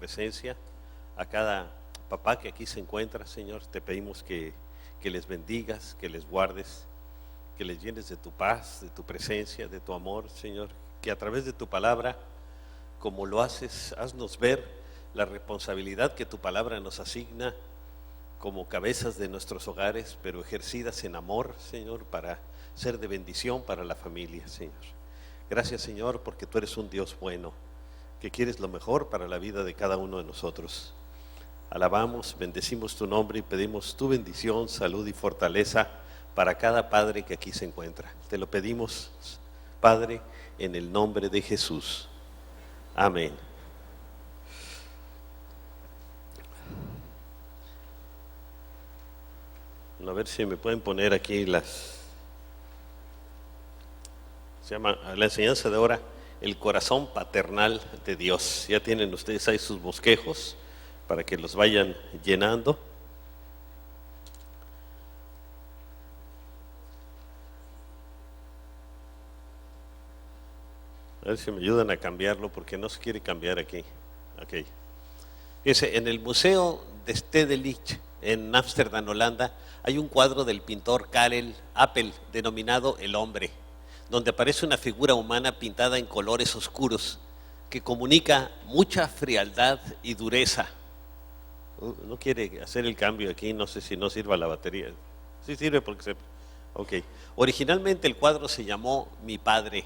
presencia. A cada papá que aquí se encuentra, Señor, te pedimos que les bendigas, que les guardes, que les llenes de tu paz, de tu presencia, de tu amor, Señor. Que a través de tu palabra, como lo haces, haznos ver la responsabilidad que tu palabra nos asigna como cabezas de nuestros hogares, pero ejercidas en amor, Señor, para ser de bendición para la familia, Señor. Gracias, Señor, porque tú eres un Dios bueno, que quieres lo mejor para la vida de cada uno de nosotros. Alabamos, bendecimos tu nombre y pedimos tu bendición, salud y fortaleza para cada padre que aquí se encuentra. Te lo pedimos, Padre, en el nombre de Jesús. Amén. A ver si me pueden poner aquí se llama la enseñanza de ahora, el corazón paternal de Dios. Ya tienen ustedes ahí sus bosquejos para que los vayan llenando. A ver si me ayudan a cambiarlo porque no se quiere cambiar aquí. Okay. Fíjense, en el Museo de Stedelijk en Ámsterdam, Holanda, hay un cuadro del pintor Karel Appel denominado El Hombre, donde aparece una figura humana pintada en colores oscuros que comunica mucha frialdad y dureza. No quiere hacer el cambio aquí, no sé si no sirva la batería. Sí sirve porque se... Ok. Originalmente el cuadro se llamó Mi Padre.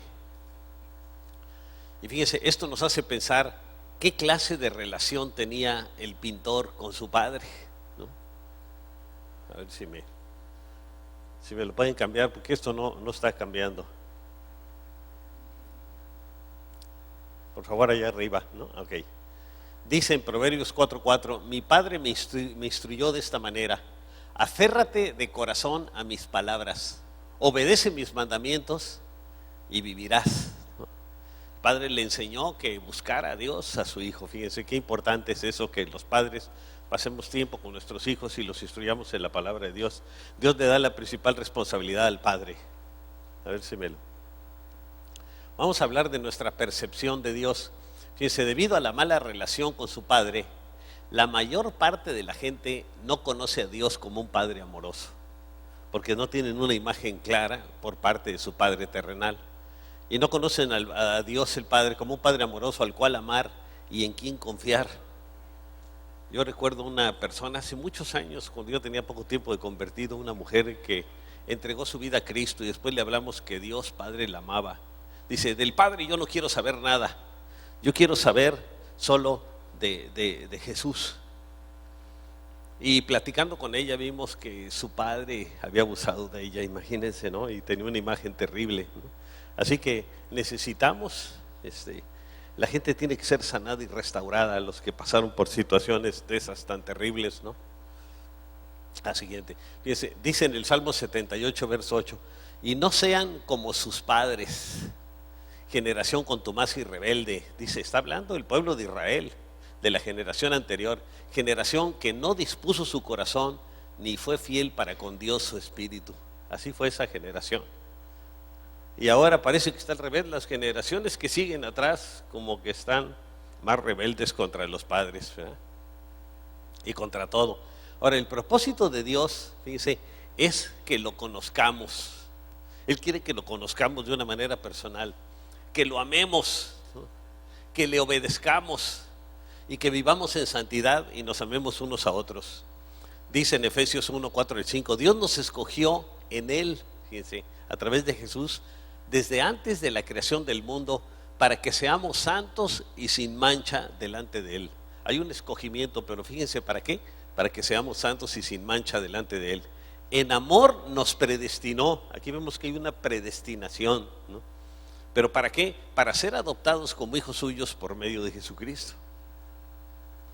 Y fíjense, esto nos hace pensar qué clase de relación tenía el pintor con su padre, ¿no? A ver si me lo pueden cambiar, porque esto no está cambiando. Por favor, allá arriba, ¿no? Ok. Dice en Proverbios 4:4, mi padre me instruyó de esta manera: aférrate de corazón a mis palabras, obedece mis mandamientos y vivirás. El padre le enseñó que buscara a Dios a su hijo. Fíjense qué importante es eso, que los padres pasemos tiempo con nuestros hijos y los instruyamos en la palabra de Dios. Dios le da la principal responsabilidad al padre. A ver si Vamos a hablar de nuestra percepción de Dios. Fíjense, debido a la mala relación con su padre, la mayor parte de la gente no conoce a Dios como un padre amoroso, porque no tienen una imagen clara por parte de su padre terrenal. Y no conocen a Dios el Padre como un Padre amoroso al cual amar y en quien confiar. Yo recuerdo una persona hace muchos años, cuando yo tenía poco tiempo de convertido, una mujer que entregó su vida a Cristo y después le hablamos que Dios Padre la amaba. Dice, del Padre yo no quiero saber nada, yo quiero saber solo de Jesús. Y platicando con ella vimos que su padre había abusado de ella, imagínense, ¿no? Y tenía una imagen terrible, ¿no? Así que necesitamos, la gente tiene que ser sanada y restaurada, los que pasaron por situaciones de esas tan terribles, ¿no? La siguiente, dice en el Salmo 78, verso 8, y no sean como sus padres, generación contumaz y rebelde. Dice, está hablando del pueblo de Israel, de la generación anterior, generación que no dispuso su corazón ni fue fiel para con Dios su espíritu. Así fue esa generación. Y ahora parece que está al revés, las generaciones que siguen atrás como que están más rebeldes contra los padres, ¿verdad? Y contra todo. Ahora, el propósito de Dios, fíjense, es que lo conozcamos. Él quiere que lo conozcamos de una manera personal, que lo amemos, ¿no? Que le obedezcamos y que vivamos en santidad y nos amemos unos a otros. Dice en Efesios 1, 4 y 5, Dios nos escogió en Él, fíjense, a través de Jesús, desde antes de la creación del mundo, para que seamos santos y sin mancha delante de Él. Hay un escogimiento, pero fíjense, ¿para qué? Para que seamos santos y sin mancha delante de Él. En amor nos predestinó. Aquí vemos que hay una predestinación, ¿no? ¿Pero para qué? Para ser adoptados como hijos suyos por medio de Jesucristo,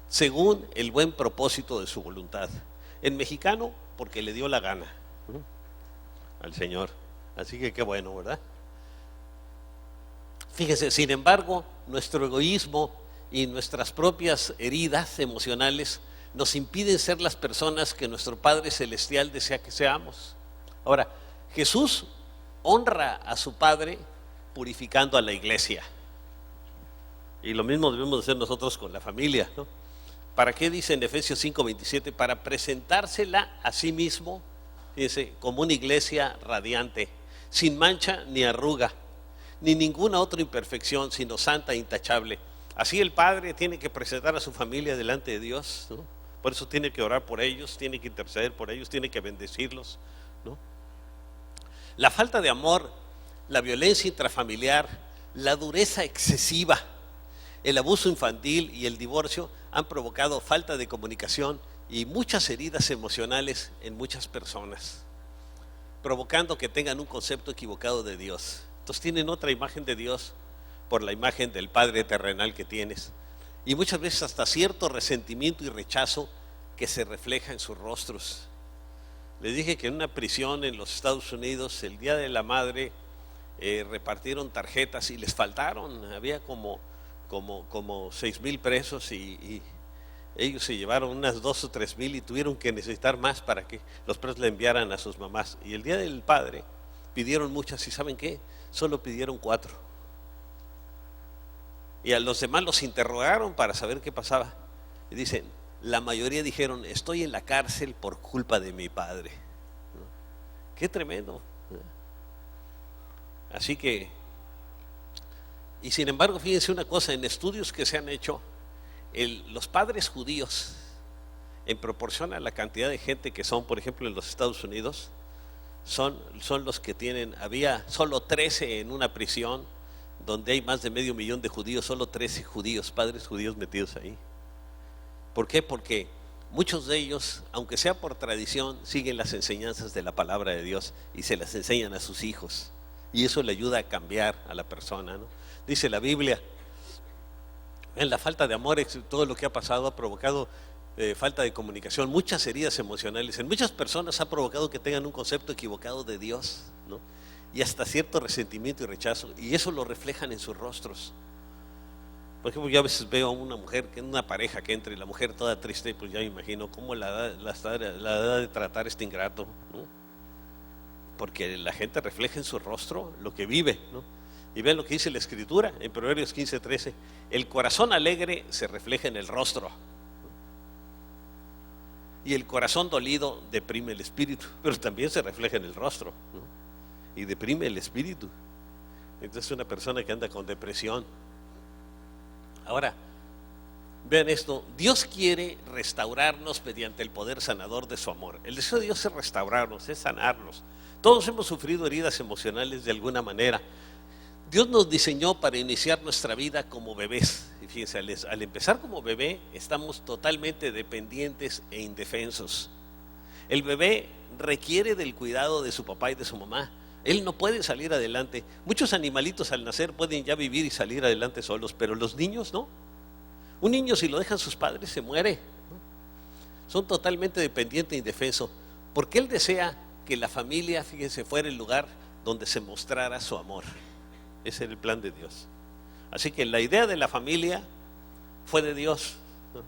según el buen propósito de su voluntad. En mexicano, porque le dio la gana, ¿no? Al Señor. Así que qué bueno, ¿verdad? Fíjese, sin embargo, nuestro egoísmo y nuestras propias heridas emocionales nos impiden ser las personas que nuestro Padre Celestial desea que seamos. Ahora, Jesús honra a su Padre purificando a la iglesia. Y lo mismo debemos hacer nosotros con la familia, ¿no? ¿Para qué dice en Efesios 5:27? Para presentársela a sí mismo, fíjense, como una iglesia radiante, sin mancha ni arruga, ni ninguna otra imperfección, sino santa e intachable. Así el padre tiene que presentar a su familia delante de Dios, ¿no? Por eso tiene que orar por ellos, tiene que interceder por ellos, tiene que bendecirlos, ¿no? La falta de amor, la violencia intrafamiliar, la dureza excesiva, el abuso infantil y el divorcio han provocado falta de comunicación y muchas heridas emocionales en muchas personas, provocando que tengan un concepto equivocado de Dios. Entonces tienen otra imagen de Dios por la imagen del Padre terrenal que tienes. Y muchas veces hasta cierto resentimiento y rechazo que se refleja en sus rostros. Les dije que en una prisión en los Estados Unidos, el Día de la Madre, repartieron tarjetas y les faltaron. Había como 6,000 presos y ellos se llevaron unas 2 o 3,000 y tuvieron que necesitar más para que los presos le enviaran a sus mamás. Y el Día del Padre pidieron muchas y ¿saben qué? Solo pidieron 4. Y a los demás los interrogaron para saber qué pasaba. Y dicen, la mayoría dijeron, estoy en la cárcel por culpa de mi padre, ¿no? Qué tremendo, ¿no? Así que, y sin embargo, fíjense una cosa, en estudios que se han hecho, los padres judíos, en proporción a la cantidad de gente que son, por ejemplo, en los Estados Unidos, son los que tienen, había solo 13 en una prisión, donde hay más de 500,000 de judíos, solo 13 judíos, padres judíos metidos ahí. ¿Por qué? Porque muchos de ellos, aunque sea por tradición, siguen las enseñanzas de la palabra de Dios y se las enseñan a sus hijos. Y eso le ayuda a cambiar a la persona, ¿no? Dice la Biblia, en la falta de amor, todo lo que ha pasado ha provocado falta de comunicación, muchas heridas emocionales. En muchas personas ha provocado que tengan un concepto equivocado de Dios, ¿no? Y hasta cierto resentimiento y rechazo, y eso lo reflejan en sus rostros. Por ejemplo, yo a veces veo a una mujer, una pareja que entra y la mujer toda triste, pues ya me imagino cómo la da de tratar este ingrato, ¿no? Porque la gente refleja en su rostro lo que vive, ¿no? Y vean lo que dice la Escritura en Proverbios 15:13, el corazón alegre se refleja en el rostro, ¿no? Y el corazón dolido deprime el espíritu, pero también se refleja en el rostro, ¿no? Y deprime el espíritu. Entonces una persona que anda con depresión. Ahora, vean esto, Dios quiere restaurarnos mediante el poder sanador de su amor. El deseo de Dios es restaurarnos, es sanarnos. Todos hemos sufrido heridas emocionales de alguna manera. Dios nos diseñó para iniciar nuestra vida como bebés. Y fíjense, al empezar como bebé estamos totalmente dependientes e indefensos. El bebé requiere del cuidado de su papá y de su mamá. Él no puede salir adelante. Muchos animalitos al nacer pueden ya vivir y salir adelante solos, pero los niños no. Un niño, si lo dejan sus padres, se muere, ¿no? Son totalmente dependientes e indefensos, porque él desea que la familia, fíjense, fuera el lugar donde se mostrara su amor. Ese era el plan de Dios. Así que la idea de la familia fue de Dios, ¿no?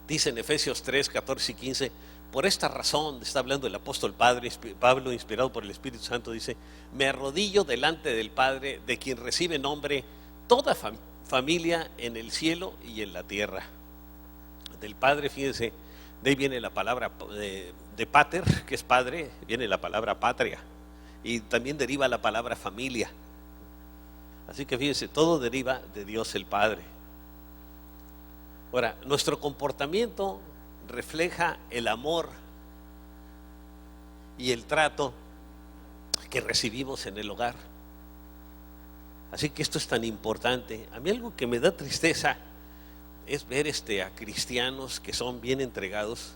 Dice en Efesios 3, 14 y 15, por esta razón, está hablando el apóstol Pablo, inspirado por el Espíritu Santo, dice, me arrodillo delante del Padre, de quien recibe nombre toda familia en el cielo y en la tierra. Del Padre, fíjense, de ahí viene la palabra de pater, que es padre, viene la palabra patria, y también deriva la palabra familia. Así que fíjense, todo deriva de Dios el Padre. Ahora, nuestro comportamiento refleja el amor y el trato que recibimos en el hogar. Así que esto es tan importante. A mí algo que me da tristeza es ver a cristianos que son bien entregados,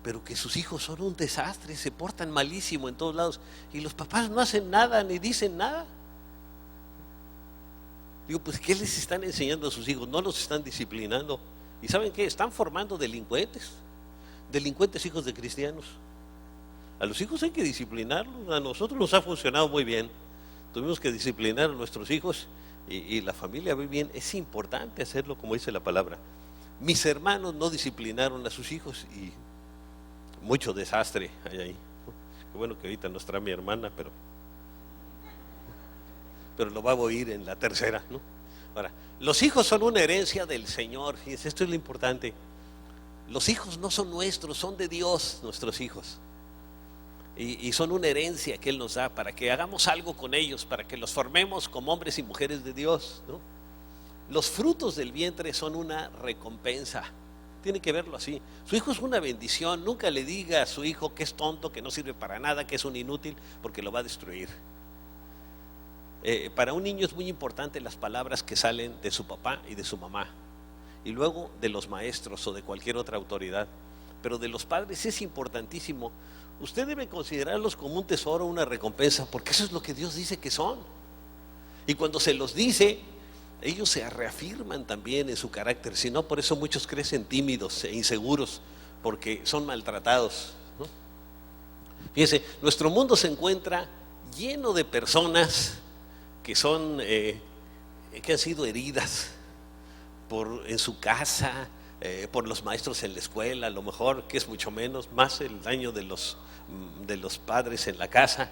pero que sus hijos son un desastre, se portan malísimo en todos lados, y los papás no hacen nada ni dicen nada. Digo, pues ¿qué les están enseñando a sus hijos? No los están disciplinando. ¿Y saben qué? Están formando delincuentes hijos de cristianos. A los hijos hay que disciplinarlos. A nosotros nos ha funcionado muy bien. Tuvimos que disciplinar a nuestros hijos y la familia ve bien. Es importante hacerlo como dice la palabra. Mis hermanos no disciplinaron a sus hijos y mucho desastre hay ahí. Qué bueno que ahorita nos trae mi hermana, pero lo va a oír en la tercera, ¿no? Ahora, los hijos son una herencia del Señor. Fíjense, esto es lo importante. Los hijos no son nuestros, son de Dios, nuestros hijos. Y son una herencia que Él nos da para que hagamos algo con ellos, para que los formemos como hombres y mujeres de Dios, ¿no? Los frutos del vientre son una recompensa. Tiene que verlo así. Su hijo es una bendición. Nunca le diga a su hijo que es tonto, que no sirve para nada, que es un inútil, porque lo va a destruir. Para un niño es muy importante las palabras que salen de su papá y de su mamá, y luego de los maestros o de cualquier otra autoridad. Pero de los padres es importantísimo. Usted debe considerarlos como un tesoro, una recompensa, porque eso es lo que Dios dice que son. Y cuando se los dice, ellos se reafirman también en su carácter. Si no, por eso muchos crecen tímidos e inseguros, porque son maltratados, ¿no? Fíjense, nuestro mundo se encuentra lleno de personas que son que han sido heridas en su casa, por los maestros en la escuela, a lo mejor, que es mucho menos, más el daño de los padres en la casa,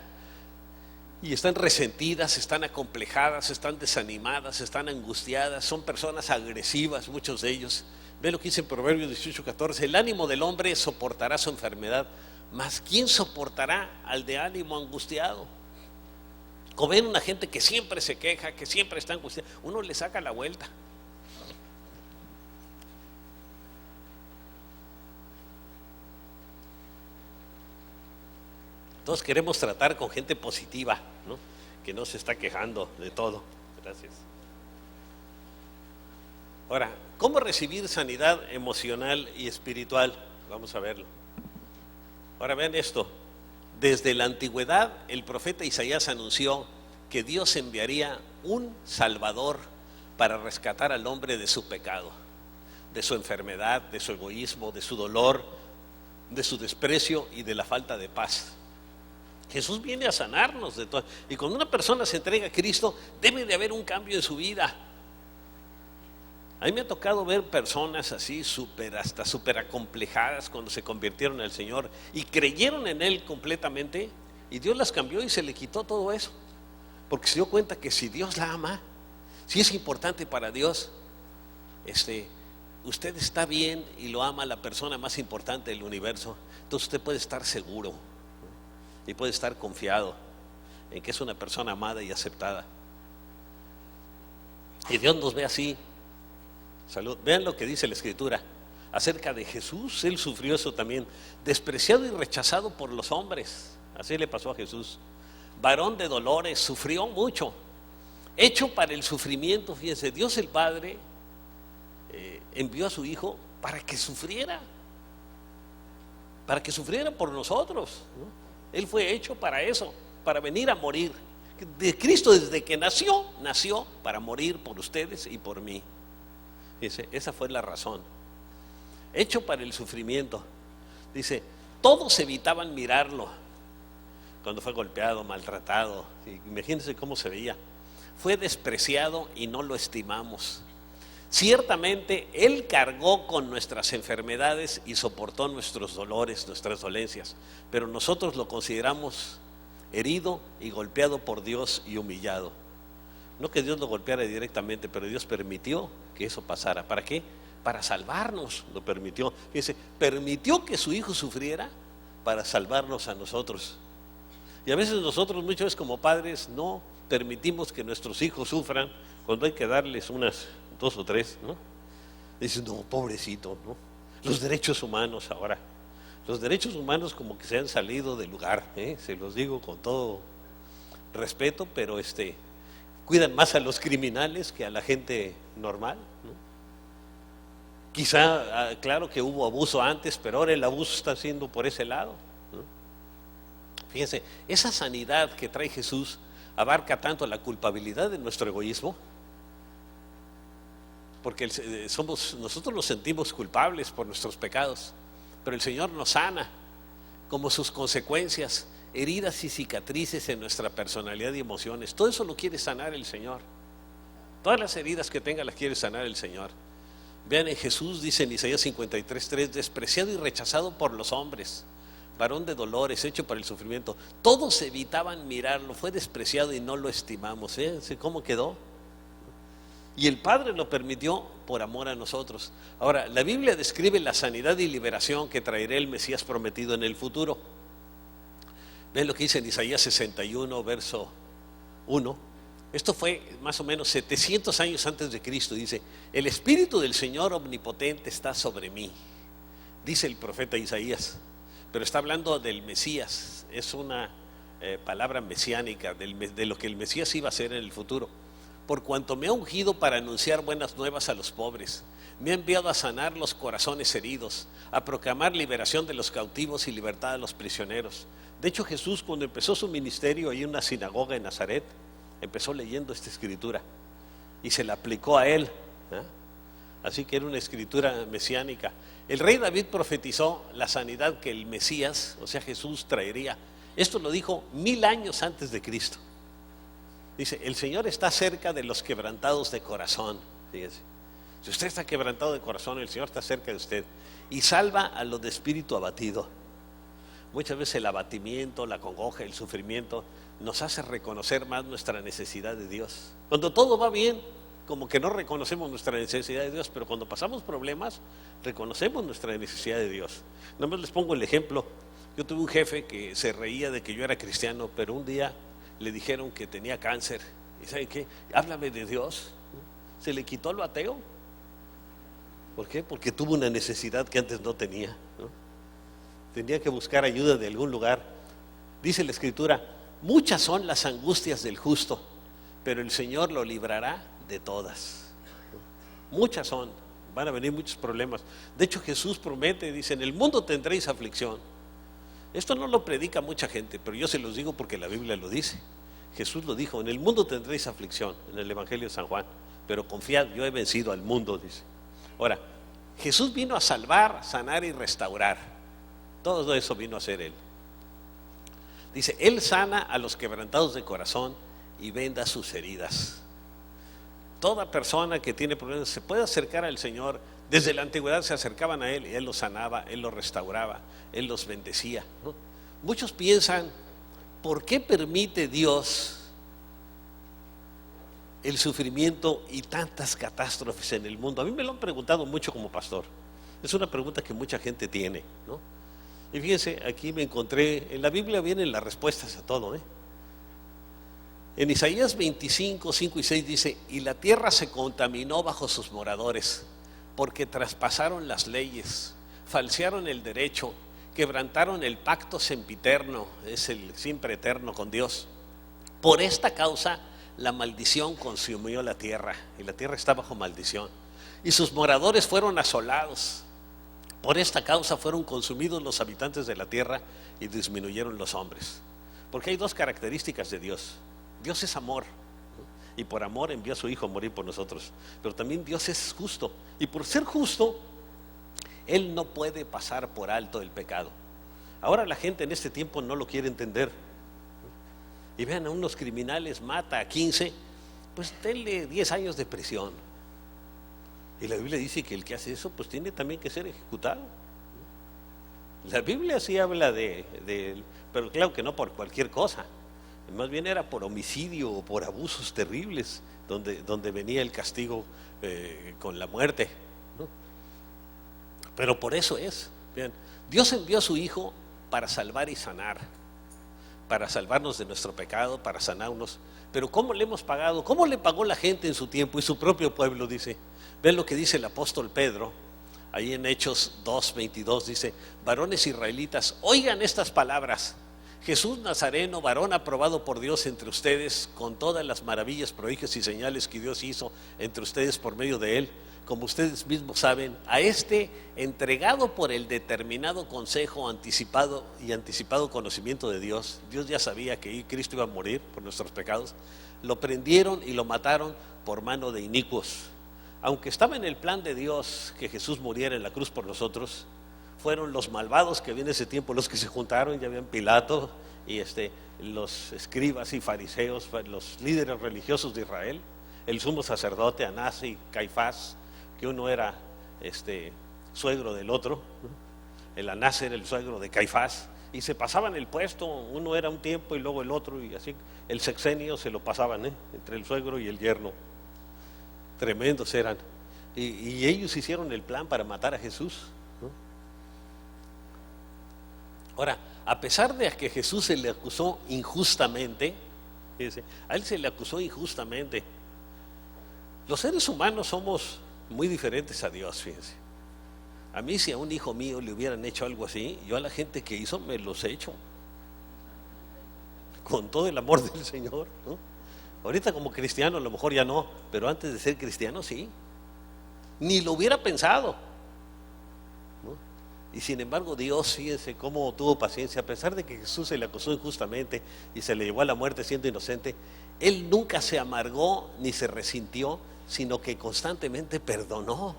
y están resentidas, están acomplejadas, están desanimadas, están angustiadas, son personas agresivas, muchos de ellos. Ve lo que dice en Proverbios 18:14: el ánimo del hombre soportará su enfermedad, mas ¿quién soportará al de ánimo angustiado? O ven una gente que siempre se queja, que siempre está angustiada, uno le saca la vuelta. Todos queremos tratar con gente positiva, ¿no? Que no se está quejando de todo. Gracias. Ahora, ¿cómo recibir sanidad emocional y espiritual? Vamos a verlo. Ahora vean esto. Desde la antigüedad, el profeta Isaías anunció que Dios enviaría un Salvador para rescatar al hombre de su pecado, de su enfermedad, de su egoísmo, de su dolor, de su desprecio y de la falta de paz. Jesús viene a sanarnos de todo. Y cuando una persona se entrega a Cristo, debe de haber un cambio en su vida. A mí me ha tocado ver personas así hasta súper acomplejadas cuando se convirtieron al Señor y creyeron en Él completamente, y Dios las cambió y se le quitó todo eso, porque se dio cuenta que si Dios la ama, si es importante para Dios, usted está bien y lo ama la persona más importante del universo, entonces usted puede estar seguro y puede estar confiado en que es una persona amada y aceptada. Y Dios nos ve así. Salud. Vean lo que dice la Escritura acerca de Jesús. Él sufrió eso también, despreciado y rechazado por los hombres. Así le pasó a Jesús. Varón de dolores, sufrió mucho, hecho para el sufrimiento. Fíjense, Dios el Padre envió a su Hijo para que sufriera por nosotros, ¿no? Él fue hecho para eso, para venir a morir. De Cristo, desde que nació para morir por ustedes y por mí. Dice, esa fue la razón. Hecho para el sufrimiento. Dice, todos evitaban mirarlo cuando fue golpeado, maltratado. Imagínense cómo se veía. Fue despreciado y no lo estimamos. Ciertamente Él cargó con nuestras enfermedades y soportó nuestros dolores, nuestras dolencias, pero nosotros lo consideramos herido y golpeado por Dios y humillado. No que Dios lo golpeara directamente, pero Dios permitió que eso pasara. ¿Para qué? Para salvarnos, lo permitió. Fíjense, permitió que su Hijo sufriera para salvarnos a nosotros. Y a veces nosotros, muchas veces como padres, no permitimos que nuestros hijos sufran cuando hay que darles unas 2 o 3, ¿no? Dicen, no, pobrecito, ¿no? Los derechos humanos ahora. Los derechos humanos como que se han salido del lugar, se los digo con todo respeto, pero cuidan más a los criminales que a la gente normal, ¿no? Quizá, claro que hubo abuso antes, pero ahora el abuso está siendo por ese lado, ¿no? Fíjense, esa sanidad que trae Jesús abarca tanto la culpabilidad de nuestro egoísmo, porque nosotros nos sentimos culpables por nuestros pecados, pero el Señor nos sana como sus consecuencias, heridas y cicatrices en nuestra personalidad y emociones. Todo eso lo quiere sanar el Señor. Todas las heridas que tenga las quiere sanar el Señor. Vean, en Jesús dice en Isaías 53:3, despreciado y rechazado por los hombres, varón de dolores, hecho para el sufrimiento. Todos evitaban mirarlo, fue despreciado y no lo estimamos. ¿Cómo quedó? Y el Padre lo permitió por amor a nosotros. Ahora, la Biblia describe la sanidad y liberación que traerá el Mesías prometido en el futuro. Ven lo que dice en Isaías 61, verso 1. Esto fue más o menos 700 años antes de Cristo. Dice: el Espíritu del Señor Omnipotente está sobre mí, dice el profeta Isaías. Pero está hablando del Mesías. Es una palabra mesiánica de lo que el Mesías iba a hacer en el futuro. Por cuanto me ha ungido para anunciar buenas nuevas a los pobres, me ha enviado a sanar los corazones heridos, a proclamar liberación de los cautivos y libertad a los prisioneros. De hecho, Jesús, cuando empezó su ministerio ahí en una sinagoga en Nazaret, empezó leyendo esta escritura y se la aplicó a él, ¿eh? Así que era una escritura mesiánica. El rey David profetizó la sanidad que el Mesías, o sea Jesús, traería. Esto lo dijo 1000 años antes de Cristo. Dice: el Señor está cerca de los quebrantados de corazón. Fíjese, si usted está quebrantado de corazón, el Señor está cerca de usted y salva a los de espíritu abatido. Muchas veces el abatimiento, la congoja, el sufrimiento nos hace reconocer más nuestra necesidad de Dios. Cuando todo va bien, como que no reconocemos nuestra necesidad de Dios, pero cuando pasamos problemas, reconocemos nuestra necesidad de Dios. Nomás les pongo el ejemplo. Yo tuve un jefe que se reía de que yo era cristiano, pero un día le dijeron que tenía cáncer. ¿Y saben qué? Háblame de Dios. Se le quitó lo ateo. ¿Por qué? Porque tuvo una necesidad que antes no tenía, ¿no? Tenía que buscar ayuda de algún lugar. Dice la Escritura: muchas son las angustias del justo, pero el Señor lo librará de todas. Muchas son, van a venir muchos problemas. De hecho, Jesús promete, dice: en el mundo tendréis aflicción. Esto no lo predica mucha gente, pero yo se los digo porque la Biblia lo dice. Jesús lo dijo: en el mundo tendréis aflicción, en el Evangelio de San Juan, pero confiad, yo he vencido al mundo, dice. Ahora, Jesús vino a salvar, sanar y restaurar. Todo eso vino a hacer Él. Dice: Él sana a los quebrantados de corazón y venda sus heridas. Toda persona que tiene problemas se puede acercar al Señor. Desde la antigüedad se acercaban a Él y Él los sanaba, Él los restauraba, Él los bendecía, ¿no? Muchos piensan: ¿por qué permite Dios el sufrimiento y tantas catástrofes en el mundo? A mí me lo han preguntado mucho como pastor. Es una pregunta que mucha gente tiene, ¿no? Y fíjense, aquí me encontré, en la Biblia vienen las respuestas a todo, ¿eh? En Isaías 25, 5 y 6 dice: y la tierra se contaminó bajo sus moradores, porque traspasaron las leyes, falsearon el derecho, quebrantaron el pacto sempiterno, es el siempre eterno con Dios. Por esta causa la maldición consumió la tierra, y la tierra está bajo maldición, y sus moradores fueron asolados. Por esta causa fueron consumidos los habitantes de la tierra y disminuyeron los hombres. Porque hay dos características de Dios. Dios es amor, ¿no? Y por amor envió a su Hijo a morir por nosotros. Pero también Dios es justo, y por ser justo, Él no puede pasar por alto el pecado. Ahora la gente en este tiempo no lo quiere entender. Y vean, a unos criminales mata a 15, pues denle 10 años de prisión. Y la Biblia dice que el que hace eso pues tiene también que ser ejecutado. La Biblia sí habla pero claro que no por cualquier cosa. Más bien era por homicidio o por abusos terribles donde venía el castigo con la muerte, ¿no? Pero por eso es, vean, Dios envió a su Hijo para salvar y sanar, para salvarnos de nuestro pecado, para sanarnos. Pero ¿cómo le hemos pagado? ¿Cómo le pagó la gente en su tiempo y su propio pueblo? Dice, ven lo que dice el apóstol Pedro, ahí en Hechos 2:22, dice: varones israelitas, oigan estas palabras. Jesús Nazareno, varón aprobado por Dios entre ustedes, con todas las maravillas, prodigios y señales que Dios hizo entre ustedes por medio de él, como ustedes mismos saben, a este entregado por el determinado consejo anticipado conocimiento de Dios. Dios ya sabía que Cristo iba a morir por nuestros pecados. Lo prendieron y lo mataron por mano de inicuos. Aunque estaba en el plan de Dios que Jesús muriera en la cruz por nosotros, fueron los malvados que había en ese tiempo los que se juntaron. Ya habían Pilato y los escribas y fariseos, los líderes religiosos de Israel, el sumo sacerdote Anás y Caifás, que uno era suegro del otro, ¿no? El Anás era el suegro de Caifás, y se pasaban el puesto, uno era un tiempo y luego el otro, y así el sexenio se lo pasaban, entre el suegro y el yerno. tremendos eran. Y ellos hicieron el plan para matar a Jesús, ¿no? Ahora, a pesar de que Jesús se le acusó injustamente, fíjense, a él se le acusó injustamente. Los seres humanos somos muy diferentes a Dios, fíjense. A mí, si a un hijo mío le hubieran hecho algo así, yo a la gente que hizo me los he hecho con todo el amor del Señor, ¿no? Ahorita como cristiano a lo mejor ya no, pero antes de ser cristiano sí, ni lo hubiera pensado, ¿no? Y sin embargo Dios, fíjense cómo tuvo paciencia. A pesar de que Jesús se le acusó injustamente y se le llevó a la muerte siendo inocente, Él nunca se amargó ni se resintió, sino que constantemente perdonó.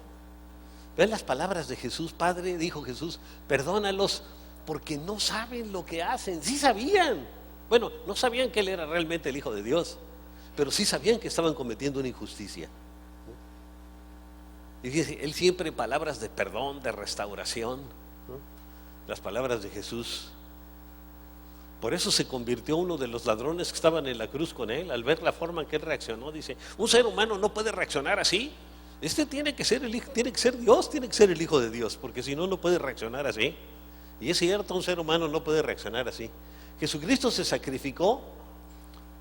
Vean las palabras de Jesús. Padre, dijo Jesús, perdónalos porque no saben lo que hacen. Sí sabían, bueno, no sabían que Él era realmente el Hijo de Dios, pero sí sabían que estaban cometiendo una injusticia. Y fíjense, Él siempre palabras de perdón, de restauración, ¿no? Las palabras de Jesús. Por eso se convirtió uno de los ladrones que estaban en la cruz con Él. Al ver la forma en que Él reaccionó, dice, un ser humano no puede reaccionar así. Tiene que ser tiene que ser Dios, tiene que ser el Hijo de Dios, porque si no, no puede reaccionar así. Y es cierto, un ser humano no puede reaccionar así. Jesucristo se sacrificó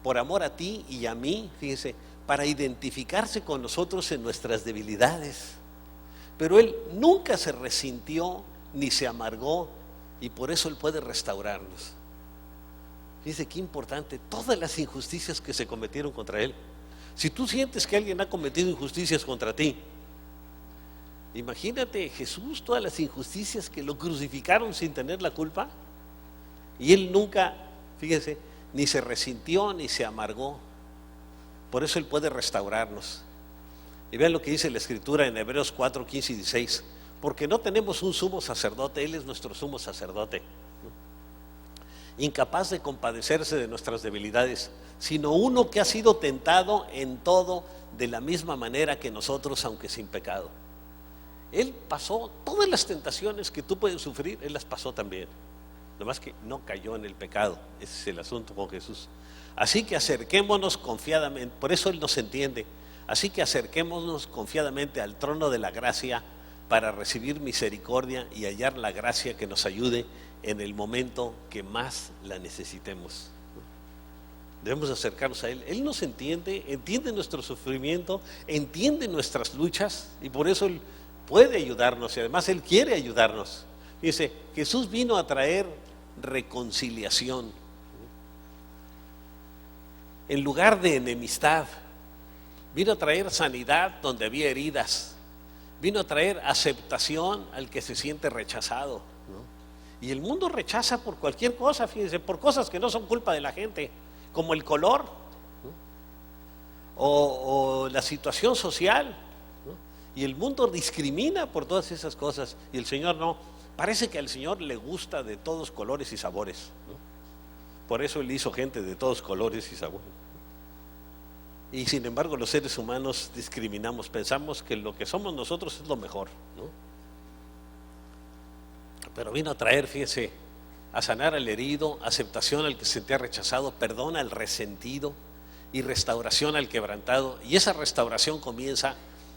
por amor a ti y a mí, fíjese, para identificarse con nosotros en nuestras debilidades. Pero Él nunca se resintió ni se amargó, y por eso Él puede restaurarnos. Fíjese qué importante, todas las injusticias que se cometieron contra Él. Si tú sientes que alguien ha cometido injusticias contra ti, imagínate Jesús, todas las injusticias que lo crucificaron sin tener la culpa, y Él nunca, fíjense, ni se resintió ni se amargó. Por eso Él puede restaurarnos. Y vean lo que dice la Escritura en Hebreos 4, 15 y 16. Porque no tenemos un sumo sacerdote, Él es nuestro sumo sacerdote, incapaz de compadecerse de nuestras debilidades, sino uno que ha sido tentado en todo de la misma manera que nosotros, aunque sin pecado. Él pasó todas las tentaciones que tú puedes sufrir, Él las pasó también. Nomás que no cayó en el pecado. Ese es el asunto con Jesús. Así que acerquémonos confiadamente, por eso Él nos entiende. Así que acerquémonos confiadamente al trono de la gracia para recibir misericordia y hallar la gracia que nos ayude en el momento que más la necesitemos. Debemos acercarnos a Él. Él nos entiende, entiende nuestro sufrimiento, entiende nuestras luchas, y por eso Él puede ayudarnos, y además Él quiere ayudarnos. Dice, Jesús vino a traer reconciliación en lugar de enemistad. Vino a traer sanidad donde había heridas. Vino a traer aceptación al que se siente rechazado, ¿no? Y el mundo rechaza por cualquier cosa, fíjense, por cosas que no son culpa de la gente, como el color, ¿no? o la situación social, ¿no? Y el mundo discrimina por todas esas cosas, y el Señor no. Parece que al Señor le gusta de todos colores y sabores, ¿no? Por eso Él hizo gente de todos colores y sabores. Y sin embargo los seres humanos discriminamos, pensamos que lo que somos nosotros es lo mejor, ¿no? Pero vino a traer, fíjese, a sanar al herido, aceptación al que se sentía rechazado, perdón al resentido y restauración al quebrantado. Y esa restauración comienza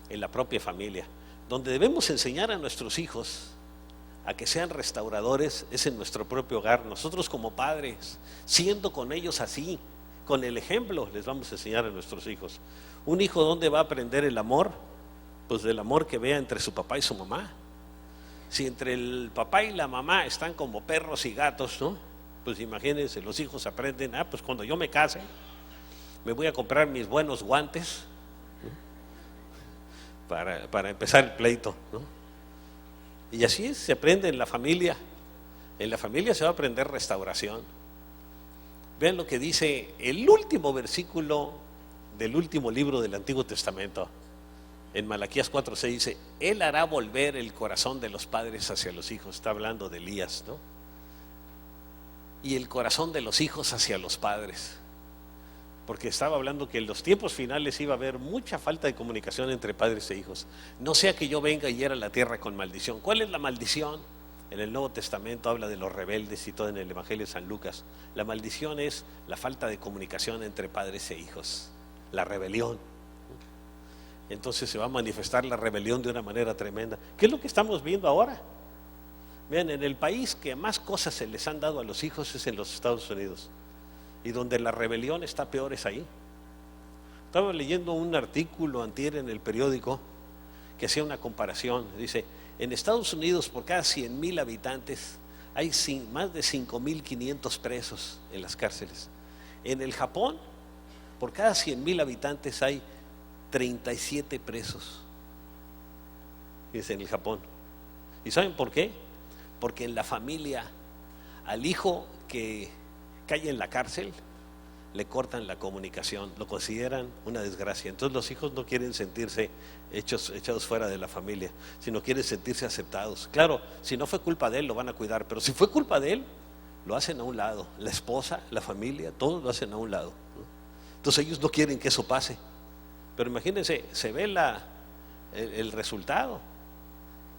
en la propia familia. Donde debemos enseñar a nuestros hijos a que sean restauradores es en nuestro propio hogar. Nosotros como padres, siendo con ellos así, con el ejemplo, les vamos a enseñar a nuestros hijos. Un hijo, ¿dónde va a aprender el amor? Pues del amor que vea entre su papá y su mamá. Si entre el papá y la mamá están como perros y gatos, ¿no? Pues imagínense, los hijos aprenden, pues cuando yo me case, me voy a comprar mis buenos guantes, ¿no? para empezar el pleito, ¿no? Y así se aprende en la familia. En la familia se va a aprender restauración. Vean lo que dice el último versículo del último libro del Antiguo Testamento. En Malaquías 4:6 dice, Él hará volver el corazón de los padres hacia los hijos. Está hablando de Elías, ¿no? Y el corazón de los hijos hacia los padres. Porque estaba hablando que en los tiempos finales iba a haber mucha falta de comunicación entre padres e hijos. No sea que yo venga y hiera la tierra con maldición. ¿Cuál es la maldición? En el Nuevo Testamento habla de los rebeldes y todo en el Evangelio de San Lucas. La maldición es la falta de comunicación entre padres e hijos, la rebelión. entonces se va a manifestar la rebelión de una manera tremenda. ¿Qué es lo que estamos viendo ahora? Vean, en el país que más cosas se les han dado a los hijos es en los Estados Unidos, y donde la rebelión está peor es ahí. Estaba leyendo un artículo antier en el periódico que hacía una comparación. Dice, en Estados Unidos por cada 100,000 habitantes hay más de 5,500 presos en las cárceles. En el Japón, por cada 100,000 habitantes hay 37 presos. Dice, en el Japón. ¿Y saben por qué? Porque en la familia, al hijo que cae en la cárcel, le cortan la comunicación, lo consideran una desgracia. Entonces los hijos no quieren sentirse echados fuera de la familia, sino quieren sentirse aceptados. Claro, si no fue culpa de él, lo van a cuidar, pero si fue culpa de él, lo hacen a un lado. La esposa, la familia, todos lo hacen a un lado, ¿no? Entonces ellos no quieren que eso pase. Pero imagínense, se ve el resultado.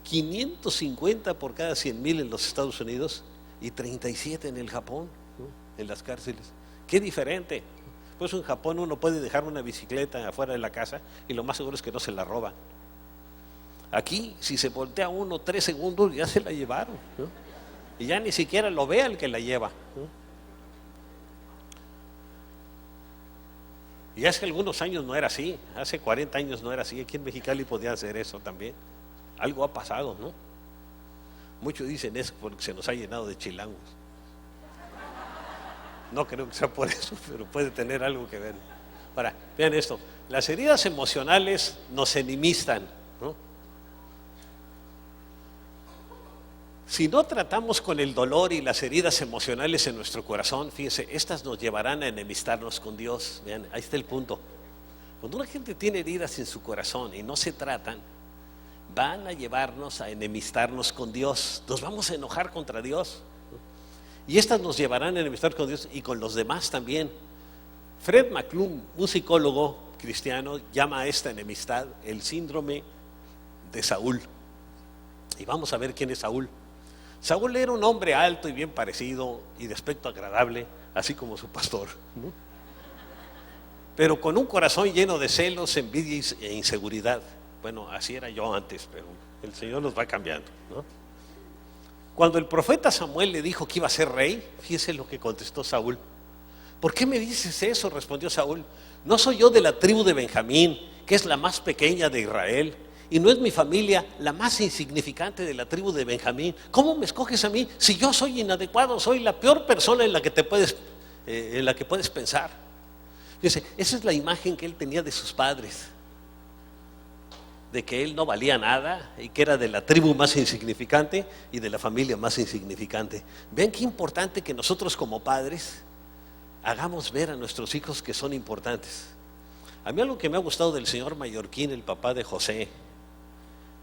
550 por cada 100,000 en los Estados Unidos y 37 en el Japón, ¿no? En las cárceles. Qué diferente. Pues en Japón uno puede dejar una bicicleta afuera de la casa y lo más seguro es que no se la roban. Aquí, si se voltea uno 3 segundos, ya se la llevaron, ¿no? Y ya ni siquiera lo ve el que la lleva, ¿no? Y hace algunos años no era así, hace 40 años no era así. Aquí en Mexicali podía hacer eso también. Algo ha pasado, ¿no? Muchos dicen es porque se nos ha llenado de chilangos. No creo que sea por eso, pero puede tener algo que ver. Ahora, vean esto, las heridas emocionales nos enemistan, ¿no? Si no tratamos con el dolor y las heridas emocionales en nuestro corazón, fíjense, estas nos llevarán a enemistarnos con Dios. Vean, ahí está el punto. Cuando una gente tiene heridas en su corazón y no se tratan, van a llevarnos a enemistarnos con Dios. Nos vamos a enojar contra Dios, ¿no? Y estas nos llevarán a enemistar con Dios y con los demás también. Fred McClung, un psicólogo cristiano, llama a esta enemistad el síndrome de Saúl. Y vamos a ver quién es Saúl. Saúl era un hombre alto y bien parecido y de aspecto agradable, así como su pastor, ¿no? Pero con un corazón lleno de celos, envidia e inseguridad. Bueno, así era yo antes, pero el Señor nos va cambiando, ¿no? Cuando el profeta Samuel le dijo que iba a ser rey, fíjese lo que contestó Saúl. ¿Por qué me dices eso?, respondió Saúl. ¿No soy yo de la tribu de Benjamín, que es la más pequeña de Israel? ¿Y no es mi familia la más insignificante de la tribu de Benjamín? ¿Cómo me escoges a mí si yo soy inadecuado? Soy la peor persona en la que puedes pensar. Fíjese, esa es la imagen que él tenía de sus padres, de que él no valía nada y que era de la tribu más insignificante y de la familia más insignificante. Vean qué importante que nosotros como padres hagamos ver a nuestros hijos que son importantes. A mí algo que me ha gustado del señor Mallorquín, el papá de José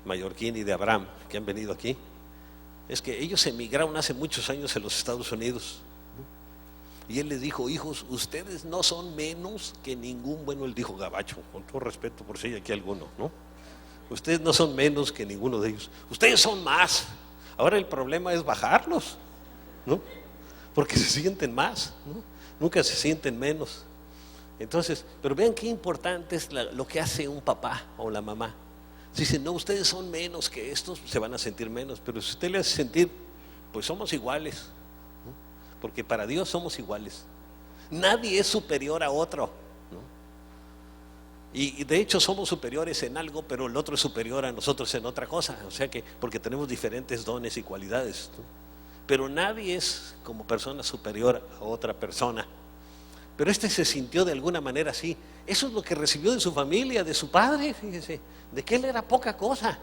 Mallorquín y de Abraham, que han venido aquí, es que ellos emigraron hace muchos años a los Estados Unidos, ¿no? Y él les dijo: hijos, ustedes no son menos que ningún, bueno, él dijo gabacho, con todo respeto por si hay aquí alguno, ¿no? Ustedes no son menos que ninguno de ellos, ustedes son más. Ahora el problema es bajarlos, ¿no? Porque se sienten más, ¿no? Nunca se sienten menos. Entonces, pero vean qué importante es lo que hace un papá o la mamá. Si dicen, no, ustedes son menos que estos, se van a sentir menos. Pero si usted le hace sentir, pues somos iguales, ¿no? Porque para Dios somos iguales. Nadie es superior a otro, ¿no? Y de hecho somos superiores en algo, pero el otro es superior a nosotros en otra cosa. O sea que, porque tenemos diferentes dones y cualidades, ¿no? Pero nadie es como persona superior a otra persona. Pero este se sintió de alguna manera así. Eso es lo que recibió de su familia, de su padre, fíjese, de que él era poca cosa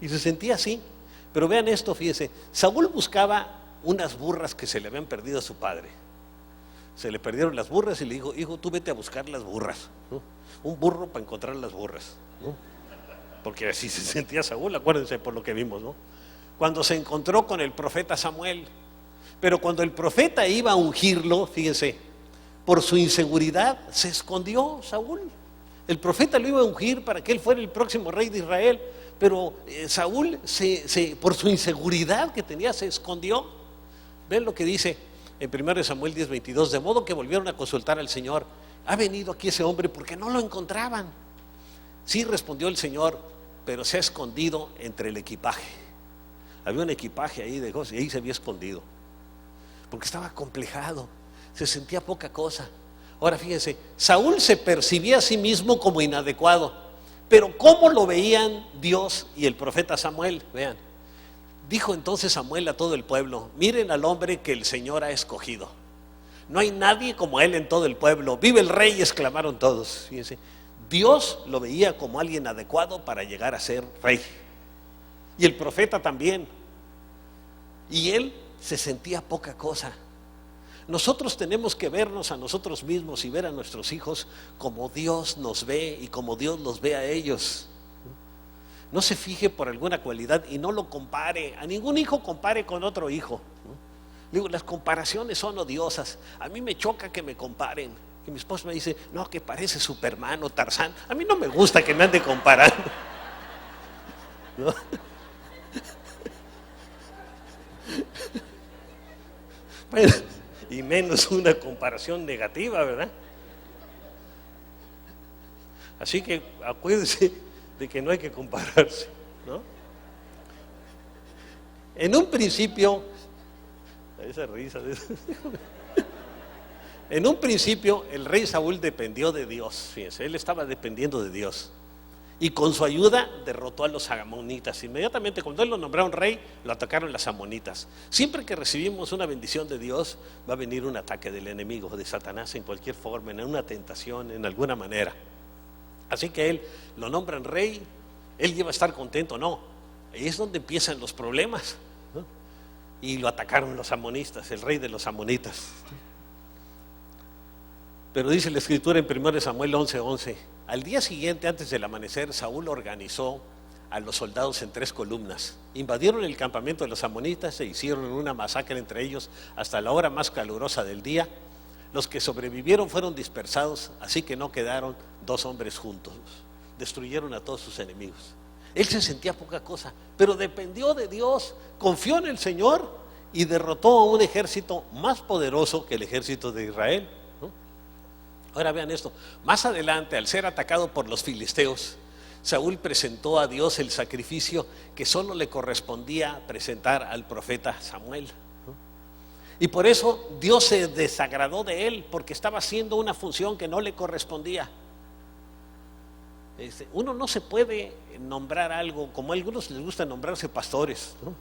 y se sentía así. Pero vean esto, fíjese, Saúl buscaba unas burras que se le habían perdido a su padre. Se le perdieron las burras y le dijo: hijo, tú vete a buscar las burras, ¿no? Un burro para encontrar las burras, ¿no? Porque así se sentía Saúl, acuérdense por lo que vimos, ¿no? Cuando se encontró con el profeta Samuel. Pero cuando el profeta iba a ungirlo, fíjense, por su inseguridad se escondió Saúl. El profeta lo iba a ungir para que él fuera el próximo rey de Israel, pero Saúl por su inseguridad que tenía se escondió. Ven lo que dice en 1 Samuel 10:22, de modo que volvieron a consultar al Señor: ha venido aquí ese hombre, porque no lo encontraban. Sí, respondió el Señor, pero se ha escondido entre el equipaje. Había un equipaje ahí de cosas y ahí se había escondido, porque estaba acomplejado, se sentía poca cosa. Ahora fíjense, Saúl se percibía a sí mismo como inadecuado, pero ¿cómo lo veían Dios y el profeta Samuel? Vean, dijo entonces Samuel a todo el pueblo: miren al hombre que el Señor ha escogido. No hay nadie como él en todo el pueblo. ¡Vive el rey!, exclamaron todos. Fíjense, Dios lo veía como alguien adecuado para llegar a ser rey. Y el profeta también. Y él se sentía poca cosa. Nosotros tenemos que vernos a nosotros mismos y ver a nuestros hijos como Dios nos ve y como Dios los ve a ellos. No se fije por alguna cualidad y no lo compare. A ningún hijo compare con otro hijo. Digo, las comparaciones son odiosas. A mí me choca que me comparen. Que mi esposo me dice: no, que parece Superman o Tarzán. A mí no me gusta que me ande comparando, ¿no? Bueno, y menos una comparación negativa, ¿verdad? Así que acuérdense de que no hay que compararse, ¿no? En un principio, esa risa de eso. En un principio el rey Saúl dependió de Dios, fíjense, él estaba dependiendo de Dios. Y con su ayuda derrotó a los amonitas. Inmediatamente cuando él lo nombraron rey, lo atacaron las amonitas. Siempre que recibimos una bendición de Dios, va a venir un ataque del enemigo, de Satanás, en cualquier forma, en una tentación, en alguna manera. Así que él lo nombran rey, él iba a estar contento, no. Ahí es donde empiezan los problemas, ¿no? Y lo atacaron los amonitas, el rey de los amonitas. Pero dice la escritura en 1 Samuel 11:11: al día siguiente, antes del amanecer, Saúl organizó a los soldados en 3 columnas. Invadieron el campamento de los amonitas e hicieron una masacre entre ellos hasta la hora más calurosa del día. Los que sobrevivieron fueron dispersados, así que no quedaron 2 hombres juntos. Destruyeron a todos sus enemigos. Él se sentía poca cosa, pero dependió de Dios, confió en el Señor y derrotó a un ejército más poderoso que el ejército de Israel. Ahora vean esto, más adelante, al ser atacado por los filisteos, Saúl presentó a Dios el sacrificio que solo le correspondía presentar al profeta Samuel, ¿no? Y por eso Dios se desagradó de él, porque estaba haciendo una función que no le correspondía. Uno no se puede nombrar algo, como a algunos les gusta nombrarse pastores, ¿no?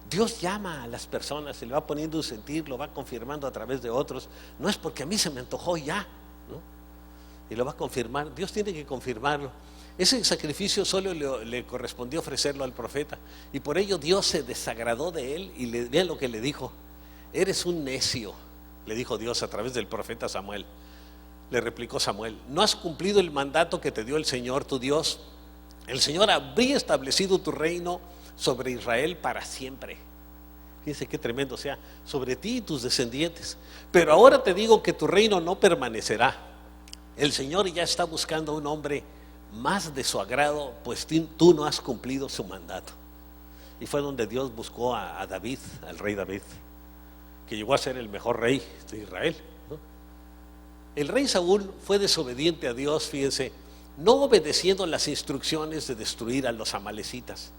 Dios llama a las personas, se le va poniendo un sentir, lo va confirmando a través de otros. No es porque a mí se me antojó ya, ¿no? Y lo va a confirmar, Dios tiene que confirmarlo. Ese sacrificio solo le correspondió ofrecerlo al profeta, y por ello Dios se desagradó de él. Y vean lo que le dijo: eres un necio, le dijo Dios a través del profeta Samuel. Le replicó Samuel: no has cumplido el mandato que te dio el Señor tu Dios. El Señor habría establecido tu reino sobre Israel para siempre. Fíjense qué tremendo, o sea, sobre ti y tus descendientes. Pero ahora te digo que tu reino no permanecerá. El Señor ya está buscando un hombre más de su agrado, pues tú no has cumplido su mandato. Y fue donde Dios buscó a David, al rey David, que llegó a ser el mejor rey de Israel, ¿no? El rey Saúl fue desobediente a Dios, fíjense, no obedeciendo las instrucciones de destruir a los amalecitas.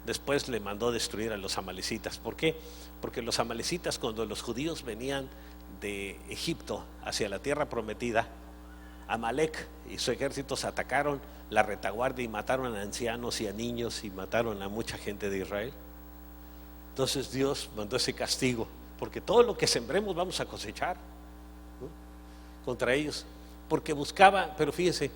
Después le mandó destruir a los amalecitas. ¿Por qué? Porque los amalecitas, cuando los judíos venían de Egipto hacia la tierra prometida, Amalec y su ejército se atacaron la retaguardia y mataron a ancianos y a niños y mataron a mucha gente de Israel. Entonces Dios mandó ese castigo, porque todo lo que sembremos vamos a cosechar, ¿no? Contra ellos, porque buscaba, pero fíjense,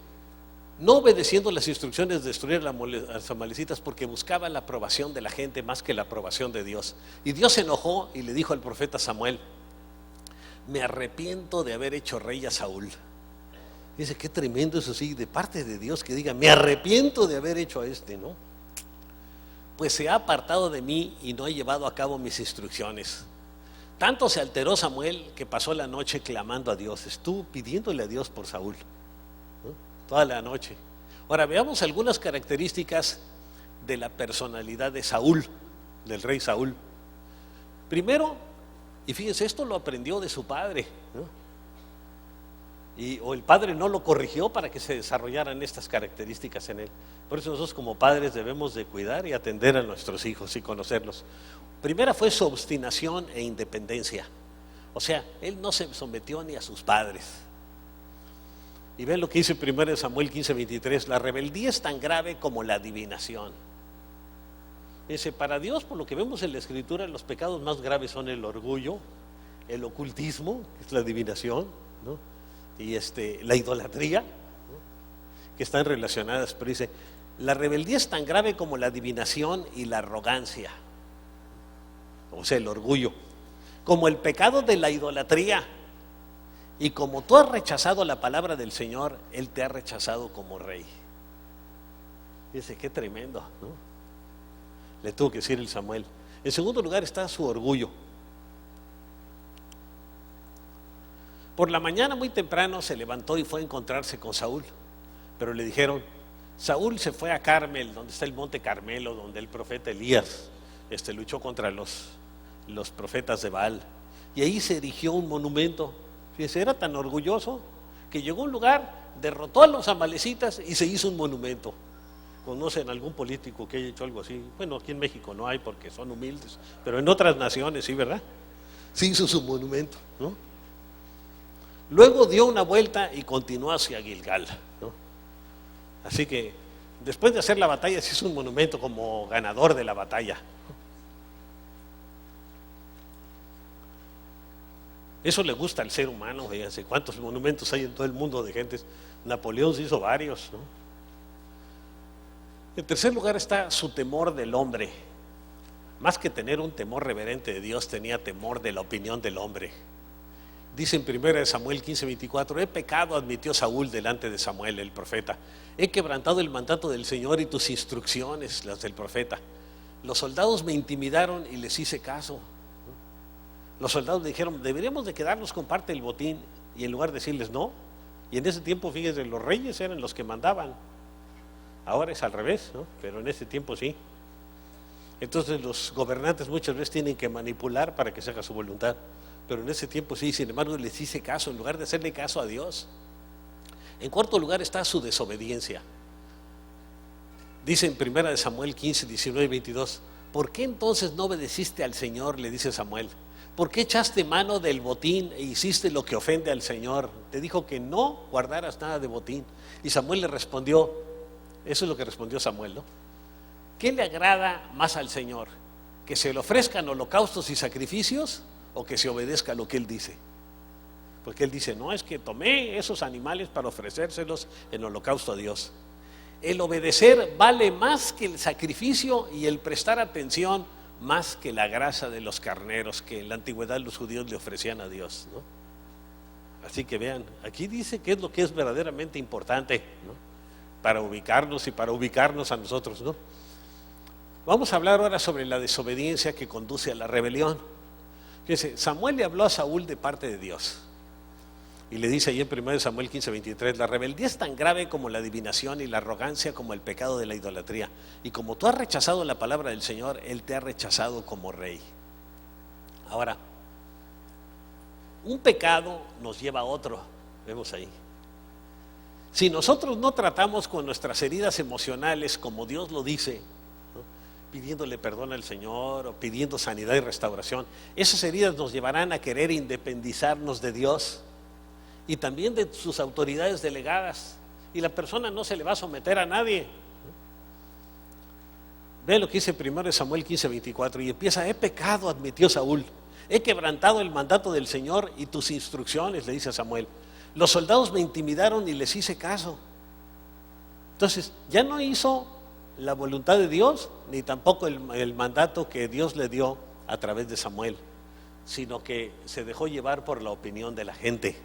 no obedeciendo las instrucciones de destruir a los amalecitas, porque buscaba la aprobación de la gente más que la aprobación de Dios. Y Dios se enojó y le dijo al profeta Samuel: me arrepiento de haber hecho rey a Saúl. Dice, qué tremendo eso, sí, de parte de Dios, que diga: me arrepiento de haber hecho a este, ¿no? Pues se ha apartado de mí y no ha llevado a cabo mis instrucciones. Tanto se alteró Samuel que pasó la noche clamando a Dios. Estuvo pidiéndole a Dios por Saúl, ¿no? Toda la noche. Ahora veamos algunas características de la personalidad de Saúl, del rey Saúl. Primero, y fíjense, esto lo aprendió de su padre, ¿no? o el padre no lo corrigió para que se desarrollaran estas características en él. Por eso nosotros como padres debemos de cuidar y atender a nuestros hijos y conocerlos. Primera fue su obstinación e independencia. O sea, él no se sometió ni a sus padres. Y ven lo que dice 1 Samuel 15:23, la rebeldía es tan grave como la adivinación. Dice, para Dios, por lo que vemos en la Escritura, los pecados más graves son el orgullo, el ocultismo, que es la adivinación, ¿no? Y la idolatría, ¿no? Que están relacionadas, pero dice, la rebeldía es tan grave como la adivinación y la arrogancia, o sea, el orgullo, como el pecado de la idolatría. Y como tú has rechazado la palabra del Señor, Él te ha rechazado como rey. Dice, qué tremendo, ¿no? Le tuvo que decir el Samuel. En segundo lugar está su orgullo. Por la mañana muy temprano se levantó y fue a encontrarse con Saúl, pero le dijeron, Saúl se fue a Carmel, donde está el monte Carmelo, donde el profeta Elías luchó contra los profetas de Baal, y ahí se erigió un monumento. Fíjese, era tan orgulloso que llegó a un lugar, derrotó a los amalecitas y se hizo un monumento. ¿Conocen algún político que haya hecho algo así? Bueno, aquí en México no hay porque son humildes, pero en otras naciones sí, ¿verdad? Se hizo su monumento, ¿no? Luego dio una vuelta y continuó hacia Gilgal, ¿no? Así que después de hacer la batalla se hizo un monumento como ganador de la batalla. Eso le gusta al ser humano, fíjense cuántos monumentos hay en todo el mundo de gentes. Napoleón se hizo varios, ¿no? En tercer lugar está su temor del hombre. Más que tener un temor reverente de Dios, tenía temor de la opinión del hombre. Dice en 1 Samuel 15:24, he pecado, admitió Saúl delante de Samuel el profeta. He quebrantado el mandato del Señor y tus instrucciones, las del profeta. Los soldados me intimidaron y les hice caso. Los soldados dijeron, deberíamos de quedarnos con parte del botín, y en lugar de decirles no. Y en ese tiempo, fíjense, los reyes eran los que mandaban. Ahora es al revés, ¿no? Pero en ese tiempo sí. Entonces los gobernantes muchas veces tienen que manipular para que se haga su voluntad, pero en ese tiempo sí. Sin embargo, les hice caso en lugar de hacerle caso a Dios. En cuarto lugar está su desobediencia. Dice en 1 Samuel 15:19-22, ¿por qué entonces no obedeciste al Señor?, le dice Samuel. ¿Por qué echaste mano del botín e hiciste lo que ofende al Señor? Te dijo que no guardaras nada de botín. Y Samuel le respondió, eso es lo que respondió Samuel, ¿no? ¿Qué le agrada más al Señor? ¿Que se le ofrezcan holocaustos y sacrificios o que se obedezca lo que Él dice? Porque Él dice, no, es que tomé esos animales para ofrecérselos en holocausto a Dios. El obedecer vale más que el sacrificio y el prestar atención más que la grasa de los carneros que en la antigüedad los judíos le ofrecían a Dios, ¿no? Así que vean, aquí dice qué es lo que es verdaderamente importante, ¿no? Para ubicarnos y para ubicarnos a nosotros, ¿no? Vamos a hablar ahora sobre la desobediencia que conduce a la rebelión. Fíjense, Samuel le habló a Saúl de parte de Dios y le dice ahí en 1 Samuel 15:23, la rebeldía es tan grave como la adivinación y la arrogancia como el pecado de la idolatría. Y como tú has rechazado la palabra del Señor, Él te ha rechazado como rey. Ahora, un pecado nos lleva a otro, vemos ahí. Si nosotros no tratamos con nuestras heridas emocionales como Dios lo dice, ¿no?, pidiéndole perdón al Señor o pidiendo sanidad y restauración, esas heridas nos llevarán a querer independizarnos de Dios y también de sus autoridades delegadas, y la persona no se le va a someter a nadie. Ve lo que dice 1 Samuel 15:24 y empieza, he pecado, admitió Saúl, he quebrantado el mandato del Señor y tus instrucciones, le dice a Samuel. Los soldados me intimidaron y les hice caso. Entonces ya no hizo la voluntad de Dios ni tampoco el mandato que Dios le dio a través de Samuel, sino que se dejó llevar por la opinión de la gente.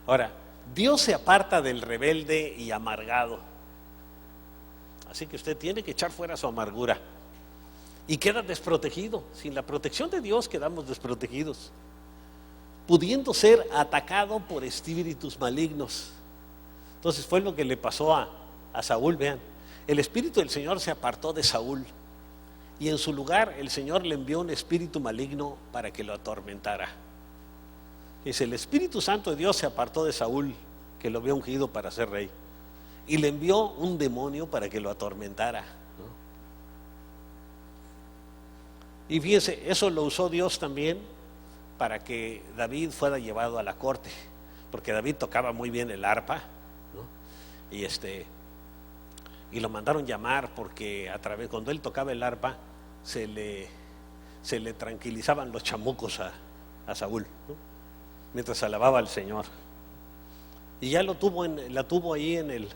Ahora, Dios se aparta del rebelde y amargado, así que usted tiene que echar fuera su amargura y queda desprotegido. Sin la protección de Dios quedamos desprotegidos, pudiendo ser atacado por espíritus malignos. Entonces fue lo que le pasó a Saúl. Vean, el espíritu del Señor se apartó de Saúl y en su lugar el Señor le envió un espíritu maligno para que lo atormentara. Dice, el Espíritu Santo de Dios se apartó de Saúl, que lo había ungido para ser rey, y le envió un demonio para que lo atormentara, ¿no? Y fíjense, eso lo usó Dios también para que David fuera llevado a la corte, porque David tocaba muy bien el arpa, ¿no? Y lo mandaron llamar porque cuando él tocaba el arpa se le tranquilizaban los chamucos a Saúl, ¿no? Mientras alababa al Señor. Y ya la tuvo ahí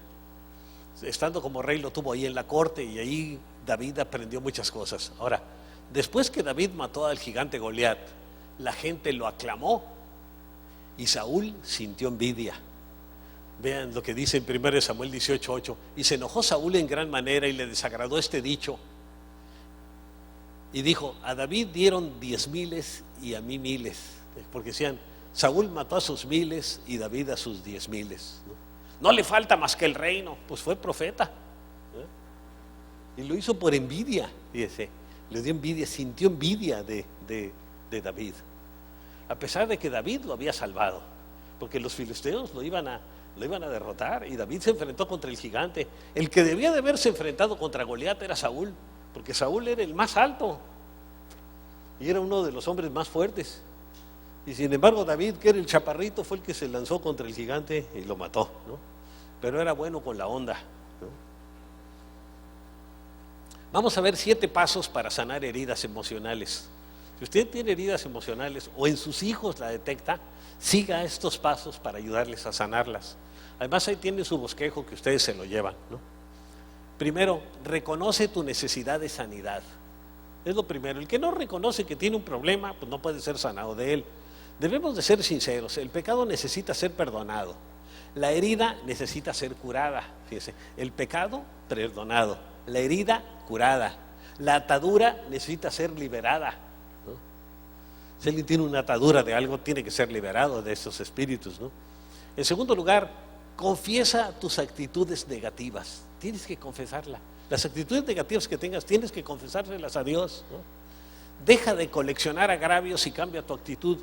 estando como rey, lo tuvo ahí en la corte, y ahí David aprendió muchas cosas. Ahora, después que David mató al gigante Goliat, la gente lo aclamó y Saúl sintió envidia. Vean lo que dice en 1 Samuel 18:8. Y se enojó Saúl en gran manera y le desagradó este dicho. Y dijo, a David dieron 10,000 y a mí 1,000. Porque decían, Saúl mató a sus 1,000 y David a sus 10,000, ¿no? No le falta más que el reino. Pues fue profeta, ¿eh? Y lo hizo por envidia, fíjese. Le dio envidia, sintió envidia de David, a pesar de que David lo había salvado, porque los filisteos lo iban a derrotar, y David se enfrentó contra el gigante. El que debía de haberse enfrentado contra Goliat era Saúl, porque Saúl era el más alto y era uno de los hombres más fuertes, y sin embargo David, que era el chaparrito, fue el que se lanzó contra el gigante y lo mató, ¿no? Pero era bueno con la onda, ¿no? Vamos a ver 7 pasos para sanar heridas emocionales. Si usted tiene heridas emocionales o en sus hijos la detecta, siga estos pasos para ayudarles a sanarlas. Además, ahí tiene su bosquejo que ustedes se lo llevan, ¿no? Primero, reconoce tu necesidad de sanidad. Es lo primero. El que no reconoce que tiene un problema, pues no puede ser sanado de él. Debemos de ser sinceros. El pecado necesita ser perdonado. La herida necesita ser curada. Fíjese, el pecado perdonado, la herida curada, la atadura necesita ser liberada, ¿no? Si alguien tiene una atadura de algo, tiene que ser liberado de esos espíritus, ¿no? En segundo lugar, confiesa tus actitudes negativas. Tienes que confesarla. Las actitudes negativas que tengas, tienes que confesárselas a Dios, ¿no? Deja de coleccionar agravios y cambia tu actitud.